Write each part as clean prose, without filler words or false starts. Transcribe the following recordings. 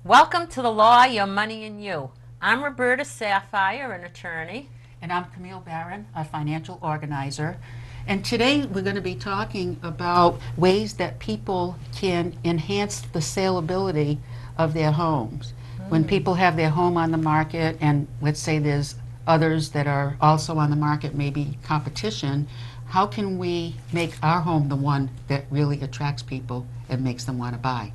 Welcome to the Law, Your Money, and You. I'm Roberta Saphire, an attorney. And I'm Camille Barron, a financial organizer. And today we're going to be talking about ways that people can enhance the saleability of their homes. When people have their home on the market, and let's say there's others that are also on the market, maybe competition, how can we make our home the one that really attracts people and makes them want to buy?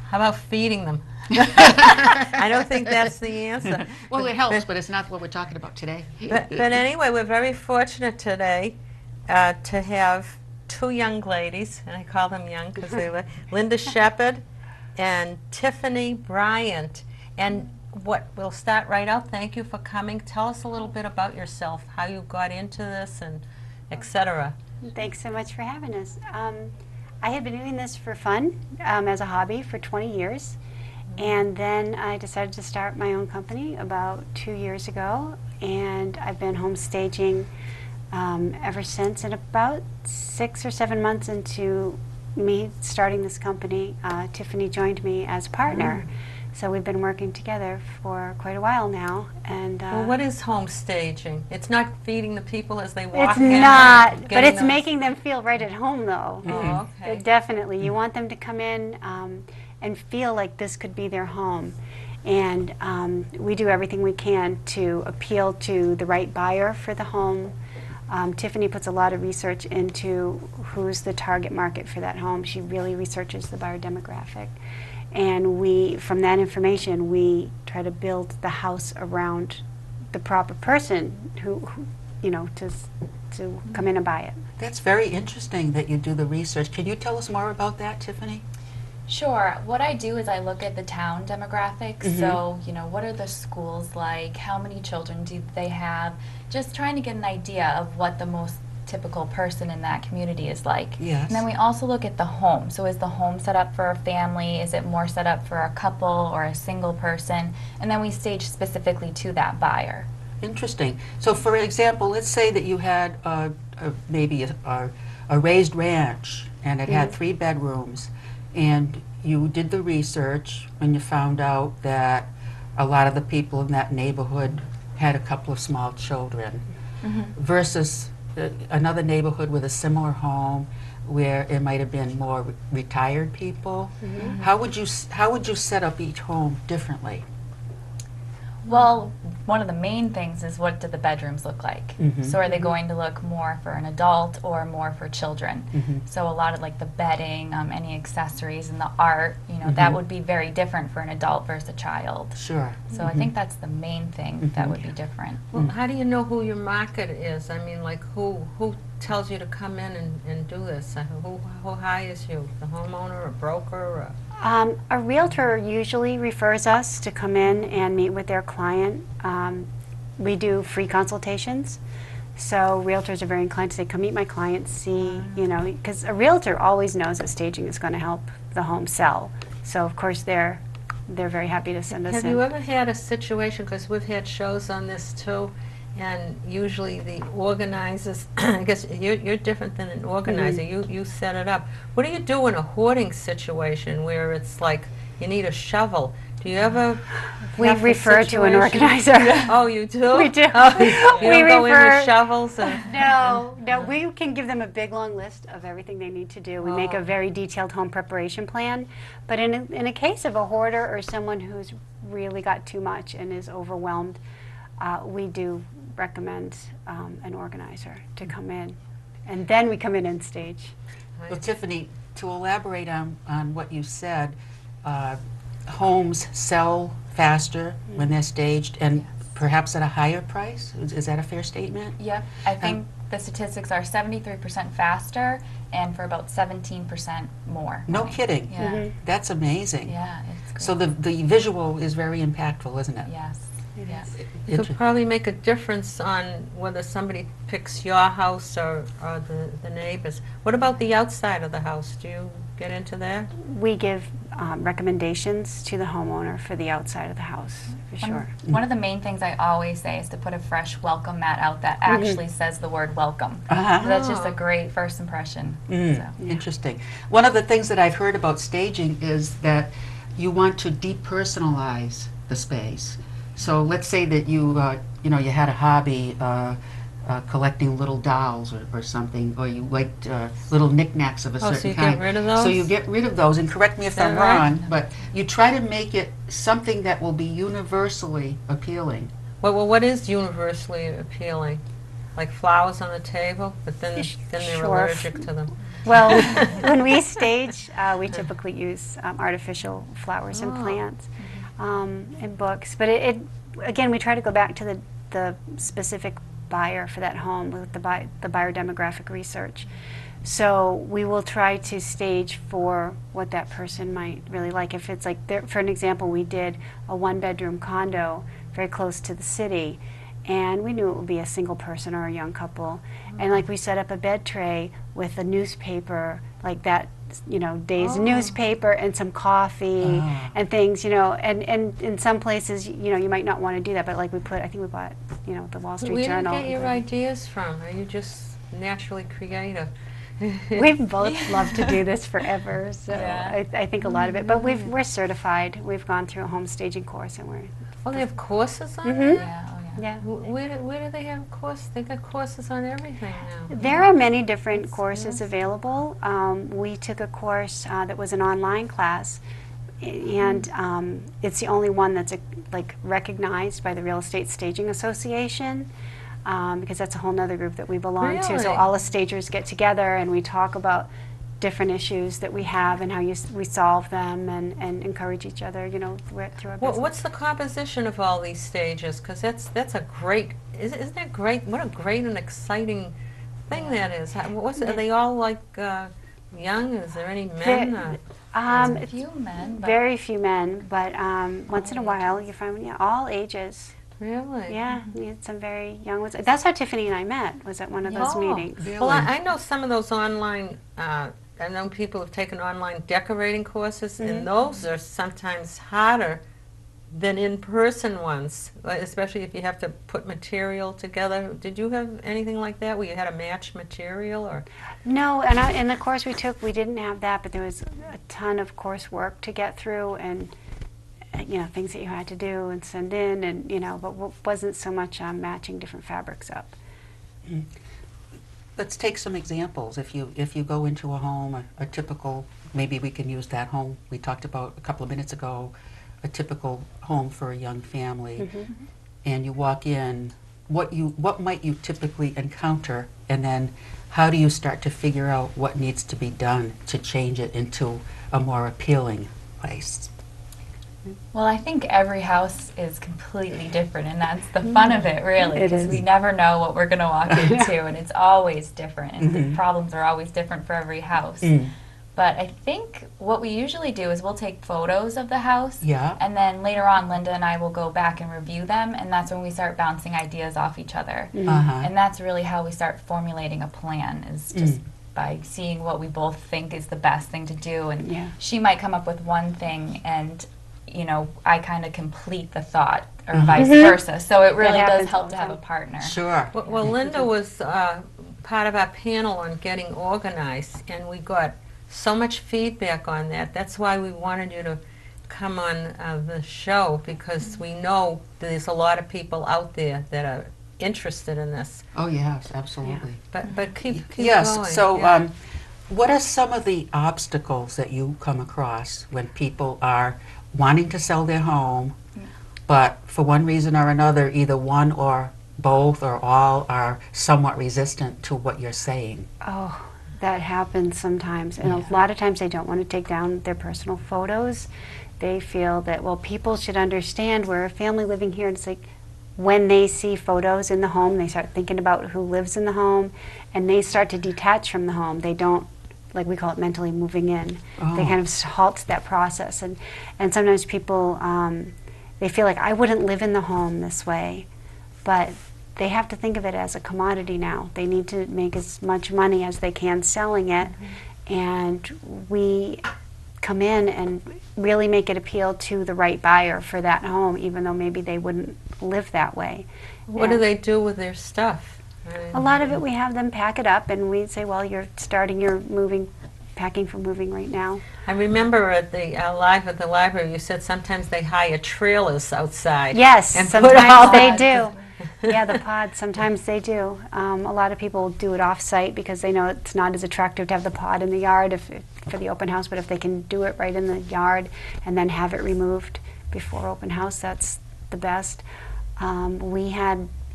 How about feeding them? I don't think that's the answer. Well, it helps, but it's not what we're talking about today. But anyway, we're very fortunate today to have two young ladies, and I call them young because they were Linda Shepard and Tiffany Bryant. And we'll start right out. Thank you for coming. Tell us a little bit about yourself, how you got into this, and etc. Thanks so much for having us. I had been doing this for fun as a hobby for 20 years. And then I decided to start my own company about 2 years ago, and I've been home staging ever since. And about 6 or 7 months into me starting this company, Tiffany joined me as a partner. So we've been working together for quite a while now. And well, what is home staging? It's not feeding the people as they walk in? It's not, but it's making them feel right at home, though. Oh, okay. Definitely. You want them to come in and feel like this could be their home. And we do everything we can to appeal to the right buyer for the home. Tiffany puts a lot of research into who's the target market for that home. She really researches the buyer demographic. And from that information, we try to build the house around the proper person who to come in and buy it. That's very interesting that you do the research. Can you tell us more about that, Tiffany? Sure. What I do is I look at the town demographics. So, what are the schools like? How many children do they have? Just trying to get an idea of what the most typical person in that community is like. Yes. And then we also look at the home. So is the home set up for a family? Is it more set up for a couple or a single person? And then we stage specifically to that buyer. Interesting. So, for example, let's say that you had maybe a raised ranch, and it had 3 bedrooms, and you did the research when you found out that a lot of the people in that neighborhood had a couple of small children, versus another neighborhood with a similar home where it might have been more retired people. How would you set up each home differently? Well, one of the main things is, what do the bedrooms look like? So are they going to look more for an adult or more for children? So a lot of like the bedding, any accessories, and the art, that would be very different for an adult versus a child. Sure. So I think that's the main thing that would be different. Well, how do you know who your market is? I mean, like who tells you to come in and do this? Who hires you? The homeowner, a broker? Or a realtor usually refers us to come in and meet with their client. We do free consultations. So realtors are very inclined to say, come meet my client, see, because a realtor always knows that staging is going to help the home sell. So of course they're very happy to send us in. Have you ever had a situation, because we've had shows on this too, and usually the organizers, I guess you're different than an organizer, you set it up. What do you do in a hoarding situation where it's like you need a shovel? Do you ever We refer to an organizer. Oh, you do? We do. Oh, you don't go in with shovels? No, we can give them a big long list of everything they need to do. We make a very detailed home preparation plan. But in a case of a hoarder or someone who's really got too much and is overwhelmed, we do recommend an organizer to come in. And then we come in and stage. Well, Tiffany, to elaborate on what you said, homes sell faster when they're staged, and perhaps at a higher price? Is that a fair statement? Yep. I think the statistics are 73% faster and for about 17% more. No money. kidding. Yeah. That's amazing. Yeah, it's great. So the visual is very impactful, isn't it? Yes. Yes. It could probably make a difference on whether somebody picks your house or the neighbors. What about the outside of the house? Do you get into that? We give recommendations to the homeowner for the outside of the house, for sure. One of the main things I always say is to put a fresh welcome mat out that actually says the word welcome. So that's just a great first impression. So, Interesting. One of the things that I've heard about staging is that you want to depersonalize the space. So let's say that you had a hobby collecting little dolls or something, or you liked little knickknacks of a certain so you kind. get rid of those? So you get rid of those, and correct me if I'm that right? wrong, but you try to make it something that will be universally appealing. What is universally appealing? Like flowers on the table, but then they're Sure. allergic to them. Well, when we stage, we typically use artificial flowers and plants in books. But again, we try to go back to the specific buyer for that home with the buyer demographic research. So we will try to stage for what that person might really like. If it's like, for an example, we did a one-bedroom condo very close to the city, and we knew it would be a single person or a young couple. And like we set up a bed tray with a newspaper, like that, day's newspaper and some coffee and things, and in some places, you might not want to do that, but like I think we bought, the Wall Street Journal. Where do you get your ideas from? Are you just naturally creative? We've both loved to do this forever, so Yeah. I think a lot of it. But we're certified. We've gone through a home staging course, and we're. Oh, they have courses on Mhm. that? Yeah, oh yeah. Yeah. Where do they have courses? They got courses on everything now. There are many different courses available. We took a course that was an online class, and it's the only one that's recognized by the Real Estate Staging Association, because that's a whole nother group that we belong to. So Really? all the stagers get together and we talk about different issues that we have and how we solve them and encourage each other, through our business. What's the composition of all these stages? Because that's a great, isn't that great? What a great and exciting thing that is. Are they all like young? Is there any men? A few men, but Very few men, but once in a while you find all ages. Really? Yeah, we had some very young ones. That's how Tiffany and I met, was at one of those meetings. Really? Well, I know some of those online, I know people have taken online decorating courses, and those are sometimes harder than in-person ones, especially if you have to put material together. Did you have anything like that where you had to match material? Or No, and in the course we took, we didn't have that, but there was a ton of coursework to get through, and things that you had to do and send in, and but wasn't so much matching different fabrics up. Let's take some examples. If you go into a home, a typical, maybe we can use that home we talked about a couple of minutes ago, a typical home for a young family, and you walk in, what might you typically encounter, and then how do you start to figure out what needs to be done to change it into a more appealing place? well, I think every house is completely different, and that's the fun of it, really, It because is. we never know what we're going to walk into, and it's always different, and the problems are always different for every house. But I think what we usually do is we'll take photos of the house, Yeah. and then later on, Linda and I will go back and review them, and that's when we start bouncing ideas off each other. Uh-huh. And that's really how we start formulating a plan, is just by seeing what we both think is the best thing to do. And Yeah. she might come up with one thing, and I kind of complete the thought, or vice versa. So it really does happens all help the to have a time. partner. Sure. Well, Linda was part of our panel on getting organized, and we got so much feedback on that. That's why we wanted you to come on the show, because we know there's a lot of people out there that are interested in this. Oh, yes, absolutely. But keep Yes, going. so yeah. what are some of the obstacles that you come across when people are wanting to sell their home, but for one reason or another, either one or both or all are somewhat resistant to what you're saying? Oh, that happens sometimes. And a lot of times they don't want to take down their personal photos. They feel that, well, people should understand we're a family living here. And it's like when they see photos in the home, they start thinking about who lives in the home, and they start to detach from the home. They don't, like we call it, mentally moving in. They kind of halt that process. And sometimes people, they feel like, I wouldn't live in the home this way. But they have to think of it as a commodity now. They need to make as much money as they can selling it, and we come in and really make it appeal to the right buyer for that home, even though maybe they wouldn't live that way. What do they do with their stuff? A lot of it, we have them pack it up, and we say, well, you're starting your moving packing for moving right now. I remember at the live at the library, you said sometimes they hire trailers outside. Yes, and put all sometimes they the- do. Yeah, the pods, sometimes they do. A lot of people do it off-site because they know it's not as attractive to have the pod in the yard for the open house, but if they can do it right in the yard and then have it removed before open house, that's the best.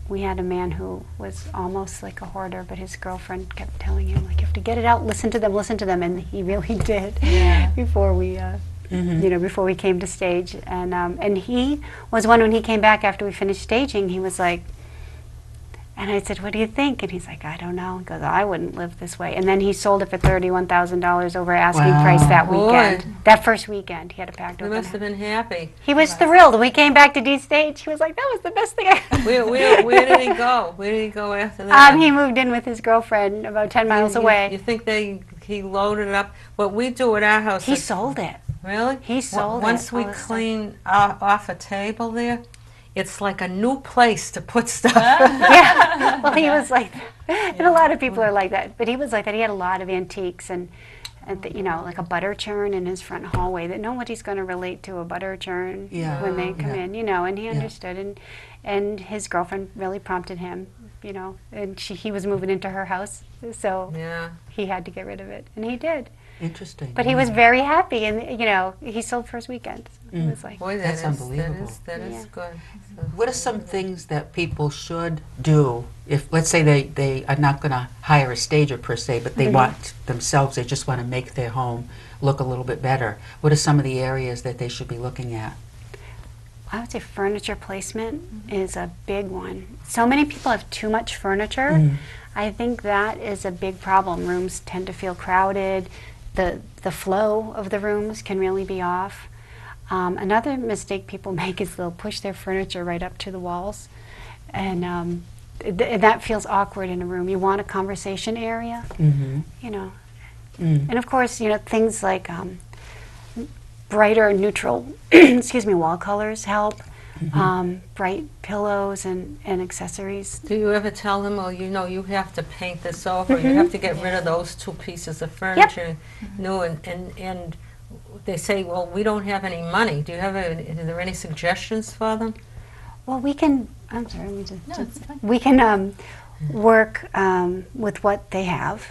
We had a man who was almost like a hoarder, but his girlfriend kept telling him, like, you have to get it out, listen to them, and he really did. Yeah. Before we, before we came to stage. And he was one, when he came back after we finished staging, he was like, and I said, what do you think? And he's like, I don't know. He goes, I wouldn't live this way. And then he sold it for $31,000 over asking Wow. price that Boy. weekend. That first weekend, he had a packed We open must have house. been happy. He was thrilled. When we came back to D-Stage, he was like, that was the best thing I Where did he go? Where did he go after that? He moved in with his girlfriend about 10 miles away. You think he loaded it up? What we do at our house He is- sold it. Really? He sold it, Once we all the stuff. clean off a table there, it's like a new place to put stuff. Yeah. Well, he was like that. And a lot of people are like that. But he was like that. He had a lot of antiques and like a butter churn in his front hallway that nobody's going to relate to a butter churn Yeah. when they come Yeah. in, and he understood. And his girlfriend really prompted him, and he was moving into her house. So Yeah. he had to get rid of it. And he did. Interesting. But he was very happy. And, he sold first weekend. So it was like, Boy, That's that is unbelievable. That is Yeah. good. What are some things that people should do if, let's say, they are not going to hire a stager per se, but they want themselves, they just want to make their home look a little bit better? What are some of the areas that they should be looking at? I would say furniture placement is a big one. So many people have too much furniture. I think that is a big problem. Rooms tend to feel crowded. The flow of the rooms can really be off. Another mistake people make is they'll push their furniture right up to the walls, and that feels awkward in a room. You want a conversation area, And of course, things like brighter, neutral, wall colors help. Bright pillows and accessories. Do you ever tell them, oh, you have to paint this over, you have to get rid of those two pieces of furniture, and they say, well, we don't have any money. Do you have are there any suggestions for them? Well, we can. I'm sorry. Let me just. No, it's fine. We can work with what they have.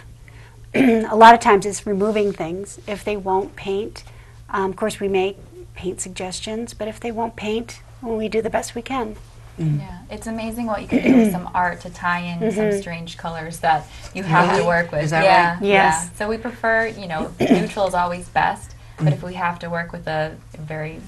A lot of times, it's removing things if they won't paint. Of course, we make paint suggestions, but if they won't paint, well, we do the best we can. Yeah, it's amazing what you can do with some art to tie in some strange colors that you have to Really? work with. Is that yeah, right? Yes. Yeah. So we prefer, neutral is always best, but if we have to work with a very,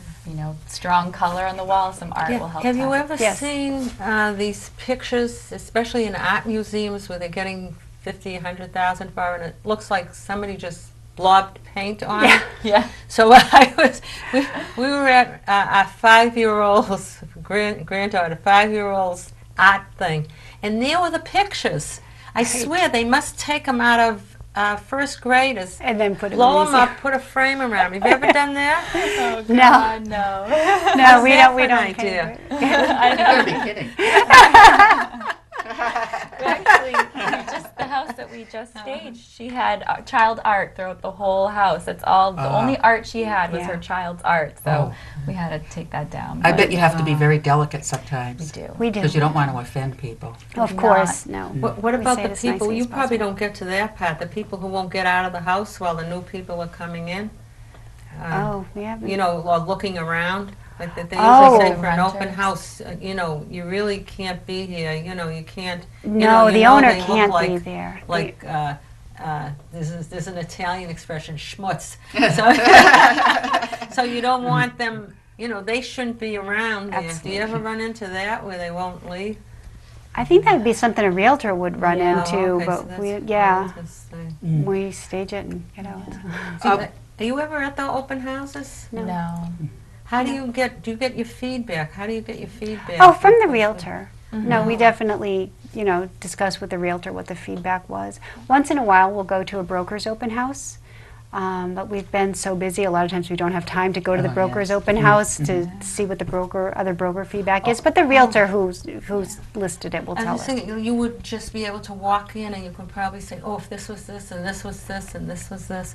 strong color on the wall, some art will help. Have you tie. ever Yes. seen these pictures, especially in art museums, where they're getting 50, 100,000 for it, and it looks like somebody just blobbed paint on it? Yeah. So we were at our 5-year-old's granddaughter, 5-year-old's art thing, and there were the pictures. I swear they must take them out of first graders, And then put it blow in them the up, put a frame around. Have you ever done that? Oh, No. God, no. No, we that don't. We for an don't. idea? You gotta be kidding. Actually, the house that we just staged, she had child art throughout the whole house. That's all. The only art she had was Yeah. her child's art. So Oh. we had to take that down. I but bet you have to be very delicate we sometimes, do. We do. because you don't want to offend people. Of do course, no. What We about say the it as people, nicely you as probably possible. don't get to that part, the people who won't get out of the house while the new people are coming in? Oh, we haven't. Or looking around, like they Oh. usually say for an open Renters. house, you really can't be here, you can't. No, the owner they look can't like, be there. Like, there's an Italian expression, schmutz. So you don't want them, they shouldn't be around there. Do Absolutely. you ever run into that where they won't leave? I think that would be something a realtor would run Yeah. into, Oh, okay, so but that's we, what yeah, I was gonna say. we stage it and get out. So, are you ever at the open houses? No. How do you get your feedback? How do you get your feedback? Oh, from the realtor. No, we definitely, discuss with the realtor what the feedback was. Once in a while, we'll go to a broker's open house. But we've been so busy, a lot of times we don't have time to go to the Oh, broker's yes. open house to see what the other broker feedback is. But the realtor who's listed it will I tell was us. thinking you would just be able to walk in and you could probably say, oh, if this was this and this was this and this was this.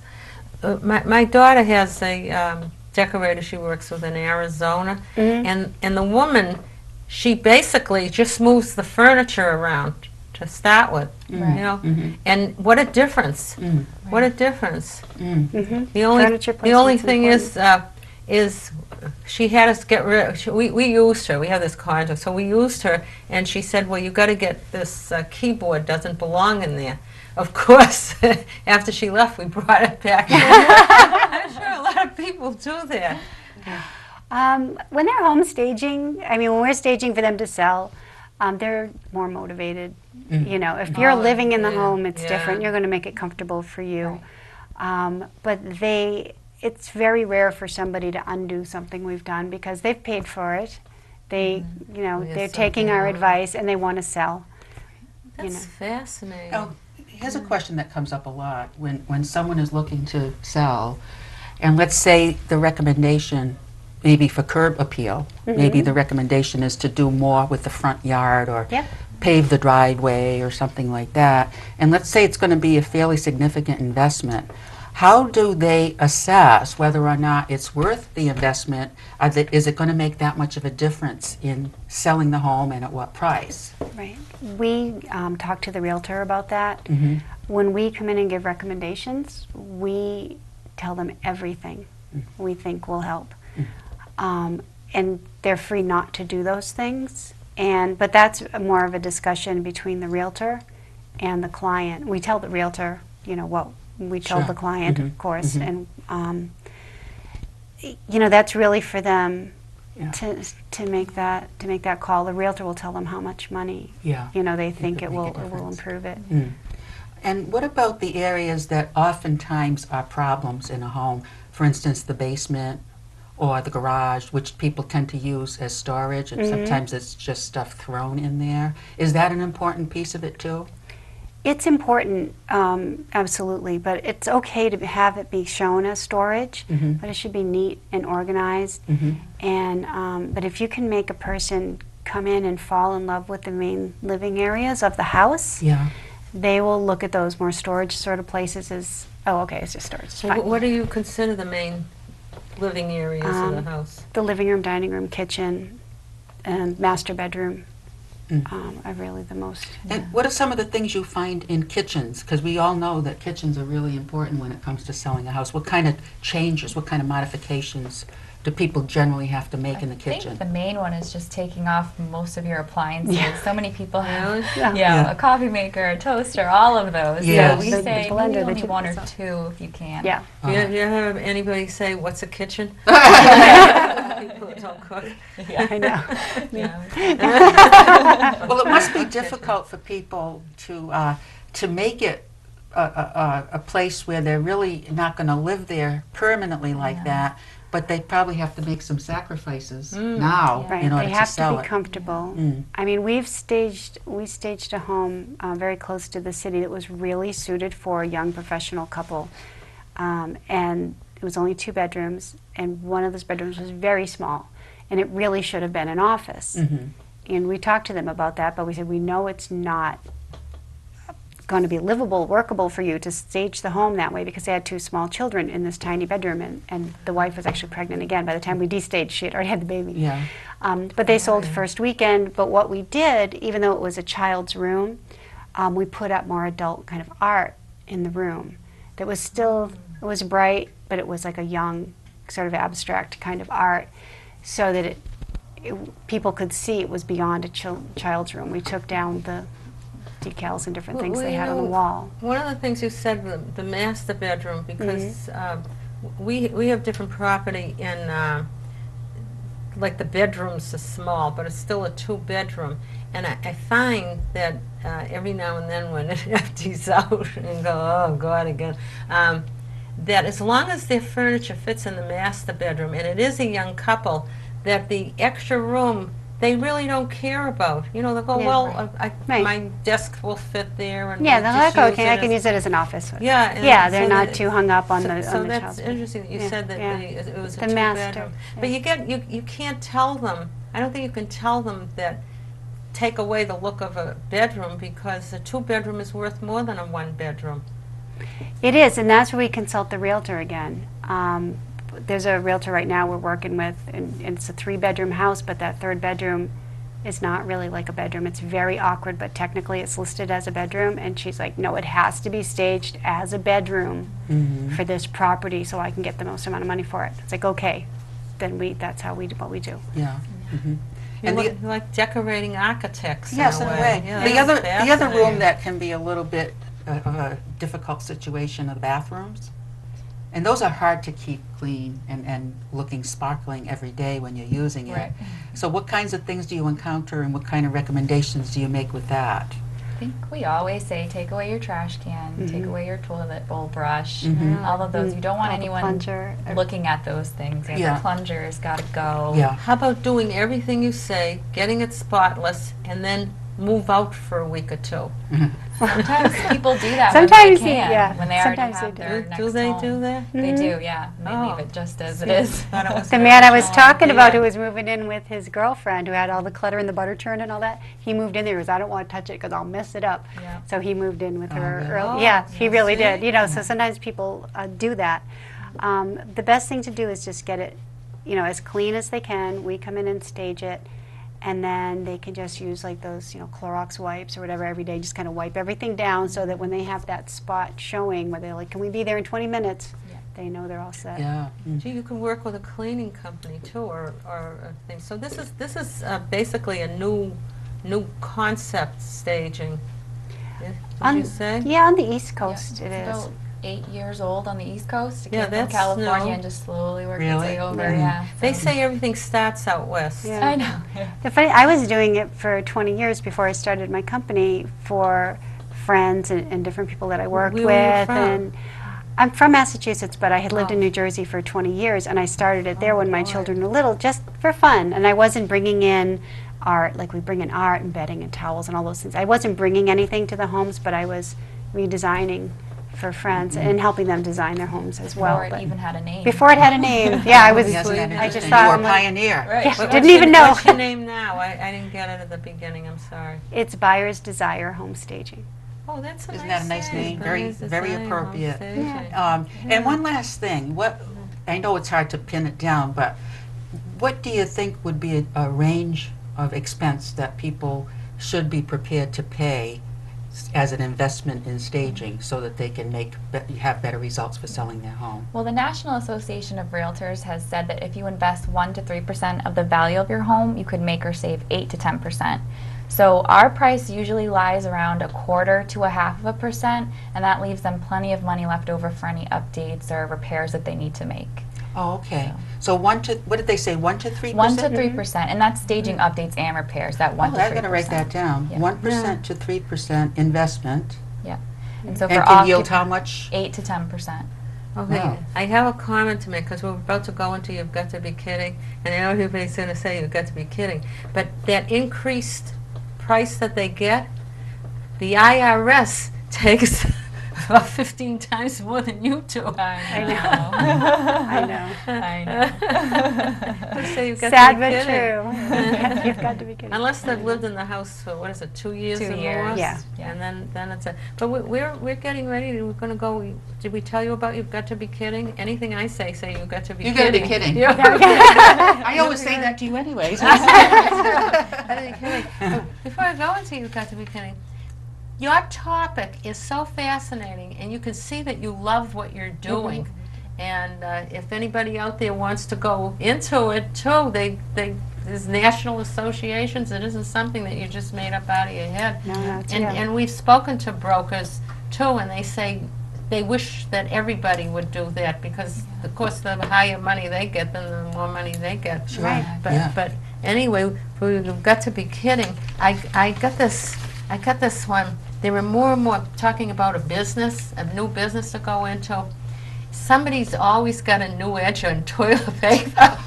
My daughter has a decorator she works with in Arizona, and the woman, she basically just moves the furniture around to start with, you know, and what a difference! What a difference! The only Furniture the only placement's thing is she had us get rid. We used her. We have this condo, so we used her, and she said, "Well, you got to get this keyboard. Doesn't belong in there." Of course, after she left, we brought it back. I'm sure a lot of people do that. When they're home staging, I mean, when we're staging for them to sell, they're more motivated. You know, if you're Oh, living in the yeah, home, it's yeah. different. You're going to make it comfortable for you. But it's very rare for somebody to undo something we've done because they've paid for it. They, you know, Yes, they're so taking they our are. advice and they want to sell. That's know. fascinating. Oh, here's a question that comes up a lot when someone is looking to sell, and let's say the recommendation, maybe for curb appeal, maybe the recommendation is to do more with the front yard or Yep. pave the driveway or something like that, and let's say it's going to be a fairly significant investment. How do they assess whether or not it's worth the investment? Is it going to make that much of a difference in selling the home and at what price? Right. We talk to the realtor about that. When we come in and give recommendations, we tell them everything we think will help. And they're free not to do those things. But that's more of a discussion between the realtor and the client. We tell the realtor, you know, what we told Sure. the client, of course, and you know, that's really for them Yeah. to make that call. The realtor will tell them how much money, Yeah. you know, they think could it make a will difference. improve it. And what about the areas that oftentimes are problems in a home? For instance, the basement or the garage, which people tend to use as storage, and sometimes it's just stuff thrown in there. Is that an important piece of it too? It's important, absolutely, but it's okay to have it be shown as storage, but it should be neat and organized. And but if you can make a person come in and fall in love with the main living areas of the house, Yeah. they will look at those more storage sort of places as, oh, okay, it's just storage. It's fine. What do you consider the main living areas of the house? The living room, dining room, kitchen, and master bedroom are really the most. And what are some of the things you find in kitchens? Because we all know that kitchens are really important when it comes to selling a house. What kind of changes, what kind of modifications do people generally have to make in the I think kitchen? the main one is just taking off most of your appliances. Yeah. So many people have Really? Yeah. a coffee maker, a toaster, all of those. Yes. So we The say blender maybe that only you one or put two if you can. Yeah. Do you have anybody say, what's a kitchen? People that don't cook. I know. Yeah. Well, it must be difficult for people to make it a place where they're really not going to live there permanently like that, but they probably have to make some sacrifices now Right, in order they to have sell to be it. comfortable. I mean, we staged a home very close to the city that was really suited for a young professional couple, and it was only 2 bedrooms, and one of those bedrooms was very small, and it really should have been an office. And we talked to them about that, but we said we know it's not going to be livable, workable for you to stage the home that way because they had 2 small children in this tiny bedroom, and the wife was actually pregnant again. By the time we destaged, she had already had the baby. Yeah. But they sold first weekend. But what we did, even though it was a child's room, we put up more adult kind of art in the room. That was still, it was bright, but it was like a young, sort of abstract kind of art, so that people could see it was beyond a child's room. We took down the decals and different things Well, they you had on the know, wall. One of the things you said, the master bedroom, because we have different property in, like the bedrooms are small, but it's still a 2-bedroom. And I find that every now and then when it empties out and go, oh God, again, that as long as their furniture fits in the master bedroom, and it is a young couple, that the extra room they really don't care about. You know, they'll go, Yeah. well, Right. my desk will fit there, and Yeah, we'll they're just like, use okay, I it can as- use it as an office. Yeah, and Yeah, so they're not that- too hung up on so, the so on the that's child's interesting that you Yeah, said that yeah. it was a The two-bedroom. master, But yeah. you can't tell them. I don't think you can tell them that take away the look of a bedroom, because a two-bedroom is worth more than a one-bedroom. It is, and that's where we consult the realtor again. There's a realtor right now we're working with, and it's a 3-bedroom house, but that 3rd bedroom is not really like a bedroom. It's very awkward, but technically it's listed as a bedroom, and she's like, no, it has to be staged as a bedroom for this property so I can get the most amount of money for it. It's like, okay, then that's how we do what we do. Yeah. Mhm. You're And like decorating architects. yes, in a way. Yeah, The that's other room fascinating. that can be a little bit of a difficult situation are the bathrooms. And those are hard to keep clean and looking sparkling every day when you're using it. Right. So what kinds of things do you encounter, and what kind of recommendations do you make with that? I think we always say take away your trash can, take away your toilet bowl brush, Mhm. all of those. You don't want All the anyone plunger. looking at those things. Yeah. The plunger's got to go. Yeah. How about doing everything you say, getting it spotless, and then move out for a week or two? Sometimes people do that Sometimes when they they- can, yeah, when they already sometimes they have do. their next Do they home. do that? They do, yeah. And they Oh. leave it just as it is. Thought it was The an man I was original talking about idea. who was moving in with his girlfriend who had all the clutter and the butter churn and all that, he moved in there because I don't want to touch it because I'll mess it up. Yeah. So he moved in with her. really? early. Oh, Yeah, he really see? did. You know, so sometimes people do that. The best thing to do is just get it, you know, as clean as they can. We come in and stage it, and then they can just use like those, you know, Clorox wipes or whatever every day. Just kind of wipe everything down so that when they have that spot showing where they're like, "Can we be there in 20 minutes?" Yeah. They know they're all set. Yeah. Gee, you can work with a cleaning company too, or a thing. So this is basically a new concept staging. Yeah, Did you say? Yeah, on the East Yeah, Coast it it's is. about 8 years old on the East Coast. It Yeah, came from that's California new. and just slowly worked Really? its way over. Mhm. Yeah. They so- say everything starts out west. Yeah. I know. Yeah. The funny, I was doing it for 20 years before I started my company for friends and different people that I worked Where were you with. from? And I'm from Massachusetts, but I had lived in Oh. New Jersey for 20 years, and I started it there Oh, when my boy. children were little, just for fun. And I wasn't bringing in art, like we bring in art and bedding and towels and all those things. I wasn't bringing anything to the homes, but I was redesigning for friends and helping them design their homes as well. Before it But even had a name. before it had a name, yeah, I was. Isn't that I I interesting? just You thought, were I'm a like, pioneer. Right. Yeah. What- Didn't what's even your- know. What's your name now? I didn't get it at the beginning. I'm sorry. It's Buyer's Desire Home Staging. Oh, that's a Isn't nice that a nice name. name? Very, Nice very design, home appropriate. staging. And one last thing, I know it's hard to pin it down, but what do you think would be a range of expense that people should be prepared to pay as an investment in staging so that they can have better results for selling their home? Well, the National Association of Realtors has said that if you invest 1 to 3% of the value of your home, you could make or save 8 to 10%. So our price usually lies around 1/4 to 1/2%, and that leaves them plenty of money left over for any updates or repairs that they need to make. Oh, okay. So what did they say, 1 to 3%? 1 to 3%, and that's staging updates and repairs. That 1 Oh, to 3%. I'm going to write that down. Yeah. 1% to 3% investment. Yeah, and so for And can yield how much? 8 to 10%. Okay, Wow. I have a comment to make because we're about to go into You've Got to Be Kidding, and I know everybody's going to say You've Got to Be Kidding, but that increased price that they get, the IRS takes about 15 times more than you do. I I know. I know. They say You've Got Sad to Be but Kidding. true. You've got to be kidding. Unless they've lived in the house for, what is it, 2 years 2 or years. more? Yeah. And then it's a, but we're getting ready, we're going to go, did we tell you about You've Got to Be Kidding? Anything I say You've got to be You kidding. gotta be kidding. Yeah. I always say that to you anyways. Before I go into You've Got to Be Kidding, your topic is so fascinating, and you can see that you love what you're doing. And if anybody out there wants to go into it too, there's national associations. It isn't something that you just made up out of your head. No, no, it's And, real. and we've spoken to brokers too, and they say they wish that everybody would do that because, of course, the higher money they get, then the more money they get. Sure. Right. But Yeah. but anyway, we've got to be kidding. I got this one. They were more and more talking about a new business to go into. Somebody's always got a new edge on toilet paper.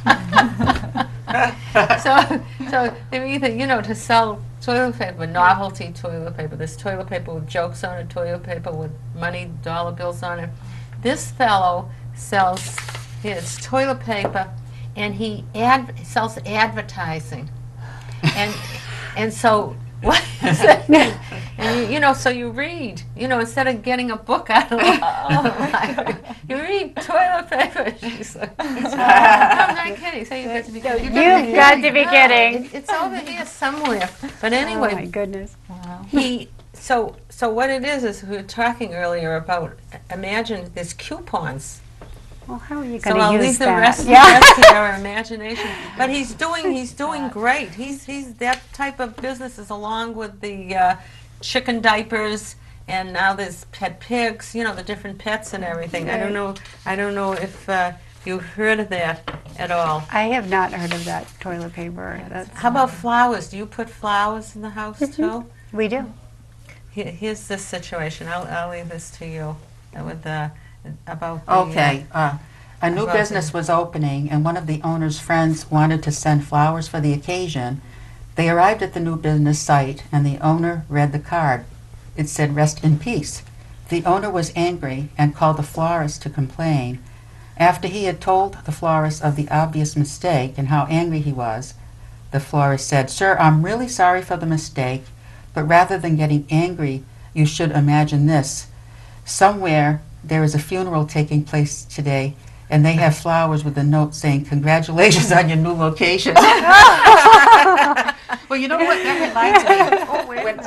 So So they're either, to sell toilet paper, novelty toilet paper. There's toilet paper with jokes on it, toilet paper with money, dollar bills on it. This fellow sells his toilet paper, and he sells advertising. And so what is it? And so you read, instead of getting a book out of the library, you read toilet paper. She's like, I'm not kidding. So you've got to be kidding. You've got to be kidding. It's over here somewhere. But anyway, Oh my goodness. Wow. So what it is we were talking earlier about, imagine there's coupons. Well, how are you So going to I'll use leave the that? rest to our imagination. But he's doing great. He's that type of businesses, along with the chicken diapers, and now there's pet pigs. The different pets and everything. I don't know if you've heard of that at all. I have not heard of that toilet paper. How about flowers? Do you put flowers in the house too? We do. Here's the situation. I'll leave this to you with about the, Okay, a new about business was opening, and one of the owner's friends wanted to send flowers for the occasion. They arrived at the new business site, and the owner read the card. It said, "Rest in peace." The owner was angry and called the florist to complain. After he had told the florist of the obvious mistake and how angry he was, the florist said, "Sir, I'm really sorry for the mistake, but rather than getting angry, you should imagine this. Somewhere there is a funeral taking place today, and they have flowers with a note saying, 'Congratulations on your new location.'" Well, you know what? That reminds me. When,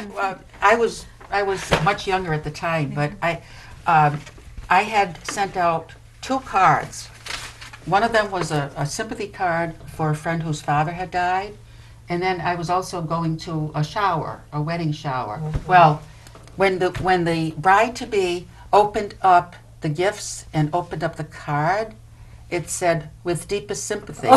I was much younger at the time, but I had sent out 2 cards. One of them was a sympathy card for a friend whose father had died, and then I was also going to a wedding shower. Well, when the bride-to-be opened up the gifts and opened up the card, it said, "With deepest sympathy." So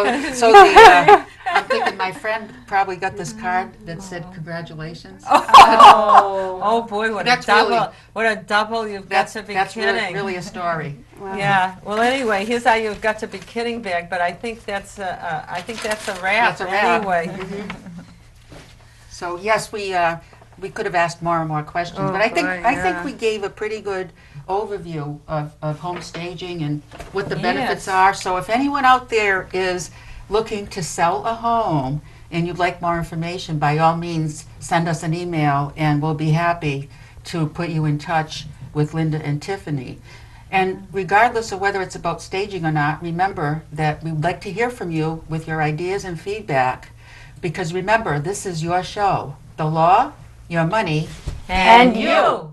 I'm thinking my friend probably got this card that said, "Congratulations." Oh boy, what That's a double! really- What a double! You've got to be That's kidding. really a story. Wow. Yeah. Well, anyway, here's how you've got to be kidding bag. But I think that's a wrap. That's a wrap. Anyway. So yes, we could have asked more and more questions, Oh, but I think boy, I think yeah. we gave a pretty good overview of home staging and what the benefits Yes. are. So if anyone out there is looking to sell a home and you'd like more information, by all means send us an email and we'll be happy to put you in touch with Linda and Tiffany. And regardless of whether it's about staging or not, remember that we'd like to hear from you with your ideas and feedback, because remember, this is your show. The law, your money, And you.